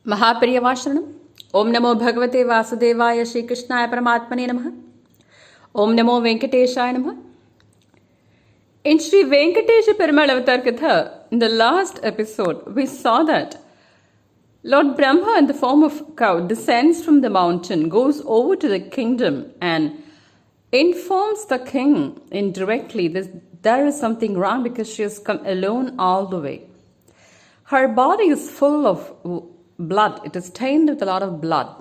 Mahapriyavashanam. Om Namo Bhagavate Vasudevaya Shri Krishnaya Paramatmane Namaha. Om Namo Venkateshaya Namaha. In Shri Venkatesha Perumal Avathar Kathaa, in the last episode, we saw that Lord Brahma in the form of cow descends from the mountain, goes over to the kingdom and informs the king indirectly that there is something wrong because she has come alone all the way. Her body is full of blood. It is stained with a lot of blood.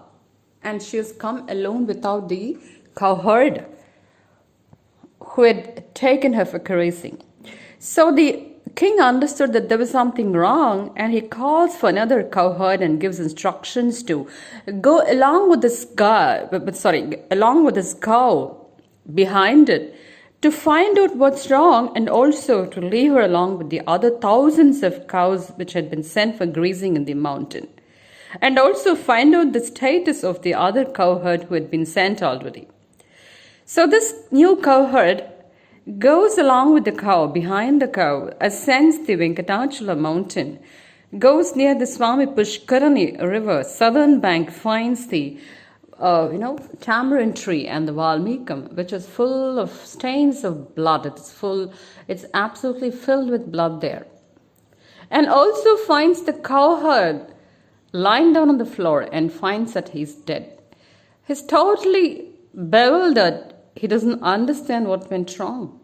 And she has come alone without the cowherd who had taken her for caressing. So the king understood that there was something wrong, and he calls for another cowherd and gives instructions to go along with this along with this cow behind it to find out what's wrong, and also to leave her along with the other thousands of cows which had been sent for grazing in the mountain, and also find out the status of the other cowherd who had been sent already. So this new cowherd goes along with the cow, behind the cow, ascends the Venkatesha mountain, goes near the Swami Pushkarani river, southern bank, finds the tamarind tree and the Valmikam, which is full of stains of blood. It's absolutely filled with blood there. And also finds the cowherd lying down on the floor and finds that he's dead. He's totally bewildered. He doesn't understand what went wrong.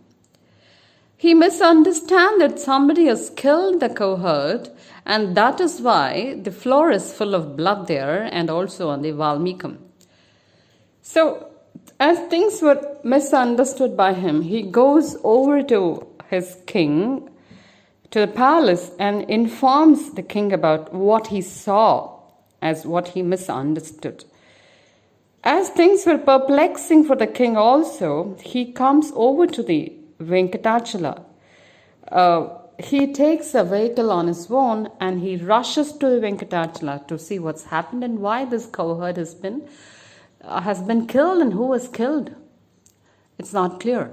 He misunderstands that somebody has killed the cowherd, and that is why the floor is full of blood there, and also on the Valmikam. So, as things were misunderstood by him, he goes over to his king, to the palace, and informs the king about what he saw as what he misunderstood. As things were perplexing for the king also, he comes over to the Venkatesha. He takes a vehicle on his own and he rushes to the Venkatesha to see what's happened and why this cowherd has been killed, and who was killed. It's not clear.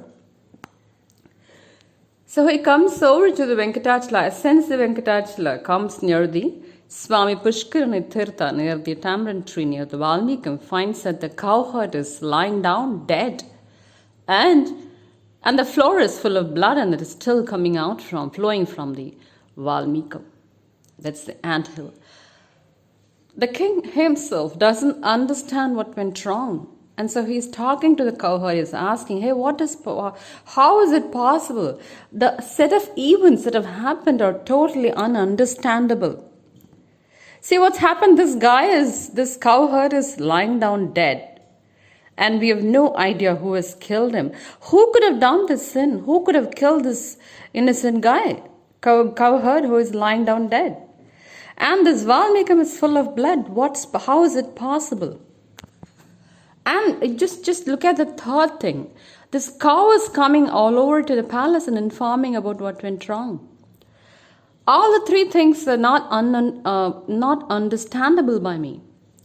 So he comes over to the Venkatesha, ascends the Venkatesha, comes near the Swami Pushkarani Tirtha, near the tamarind tree, near the Valmikam, finds that the cowherd is lying down dead, and the floor is full of blood, and it is still flowing from the Valmikam. That's the anthill. The king himself doesn't understand what went wrong. And so he's talking to the cowherd, he's asking, hey, how is it possible? The set of events that have happened are totally ununderstandable. See what's happened, this cowherd is lying down dead. And we have no idea who has killed him. Who could have done this sin? Who could have killed this innocent guy? Cowherd who is lying down dead. And this Valmikam is full of blood. How is it possible? And just look at the third thing. This cow is coming all over to the palace and informing about what went wrong. All the three things are not understandable by me.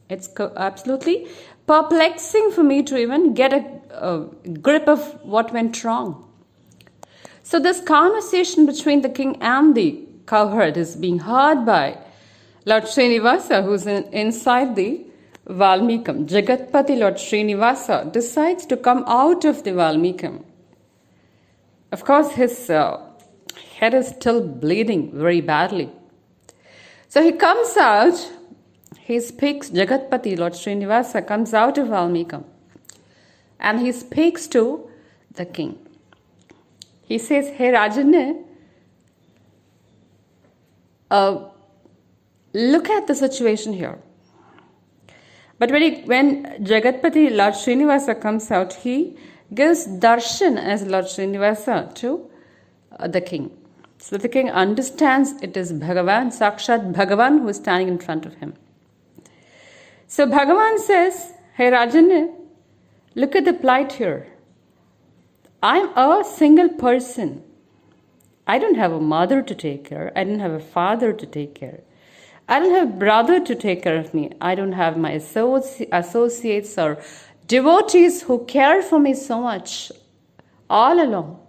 It's absolutely perplexing for me to even get a grip of what went wrong. So this conversation between the king and the cowherd is being heard by Lord Srinivasa, who's inside the Valmikam. Jagatpati Lord Srinivasa decides to come out of the Valmikam. Of course, his head is still bleeding very badly. So he comes out, he speaks, Jagatpati Lord Srinivasa comes out of Valmikam, and he speaks to the king. He says, hey Rajanne, look at the situation here. But when Jagatpati Lord Srinivasa comes out, he gives darshan as Lord Srinivasa to the king. So the king understands it is Bhagavan, Sakshat Bhagavan, who is standing in front of him. So Bhagavan says, hey Rajanne, look at the plight here. I'm a single person. I don't have a mother to take care. I don't have a father to take care. I don't have a brother to take care of me. I don't have my associates or devotees who care for me so much all along.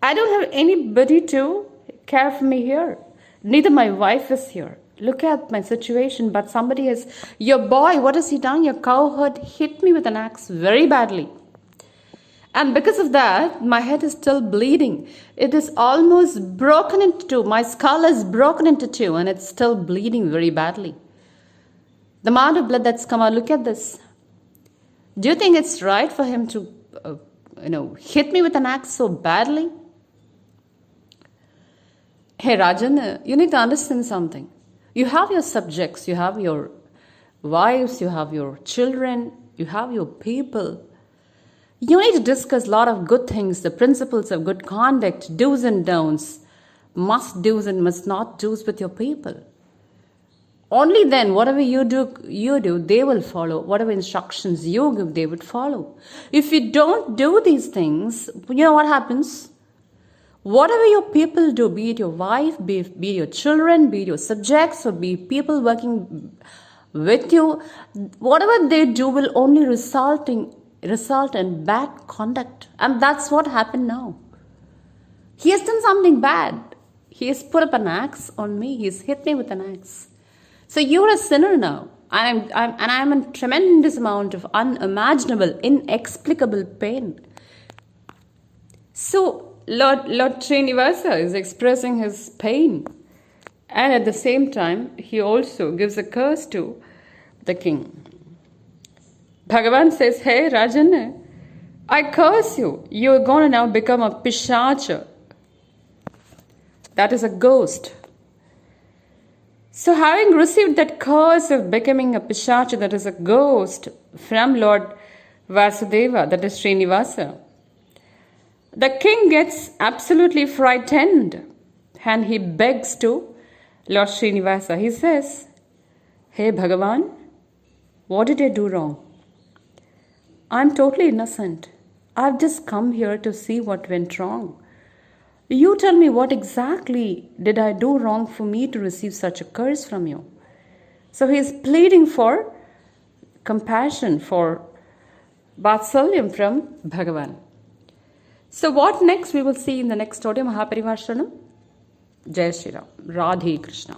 I don't have anybody to care for me here. Neither my wife is here. look at my situation, but somebody has, your boy, what has he done? Your cowherd hit me with an axe very badly. And because of that, my head is still bleeding. It is almost broken into two. My skull is broken into two and it's still bleeding very badly. The amount of blood that's come out, look at this. Do you think it's right for him to, hit me with an axe so badly? Hey Rajan, you need to understand something. You have your subjects, you have your wives, you have your children, you have your people. You need to discuss a lot of good things, the principles of good conduct, do's and don'ts, must do's and must not do's with your people. Only then, whatever you do, they will follow. Whatever instructions you give, they would follow. If you don't do these things, you know what happens? Whatever your people do, be it your wife, be it your children, be it your subjects, or be it people working with you, whatever they do will only result in bad conduct. And that's what happened now. He has done something bad. He has put up an axe on me. He has hit me with an axe. So you're a sinner now. I'm in tremendous amount of unimaginable, inexplicable pain. So Lord Srinivasa is expressing his pain. And at the same time, he also gives a curse to the king. Bhagavan says, hey Rajan, I curse you. You're going to now become a pishacha. That is a ghost. So having received that curse of becoming a pishacha, that is a ghost, from Lord Vasudeva, that is Srinivasa, the king gets absolutely frightened and he begs to Lord Srinivasa. He says, hey Bhagavan, what did I do wrong? I'm totally innocent. I've just come here to see what went wrong. You tell me what exactly did I do wrong for me to receive such a curse from you? So he is pleading for compassion, for Vatsalyam from Bhagavan. So what next we will see in the next audio, Mahaparivarshanam. Jai Shri Ram. Radhe Krishna.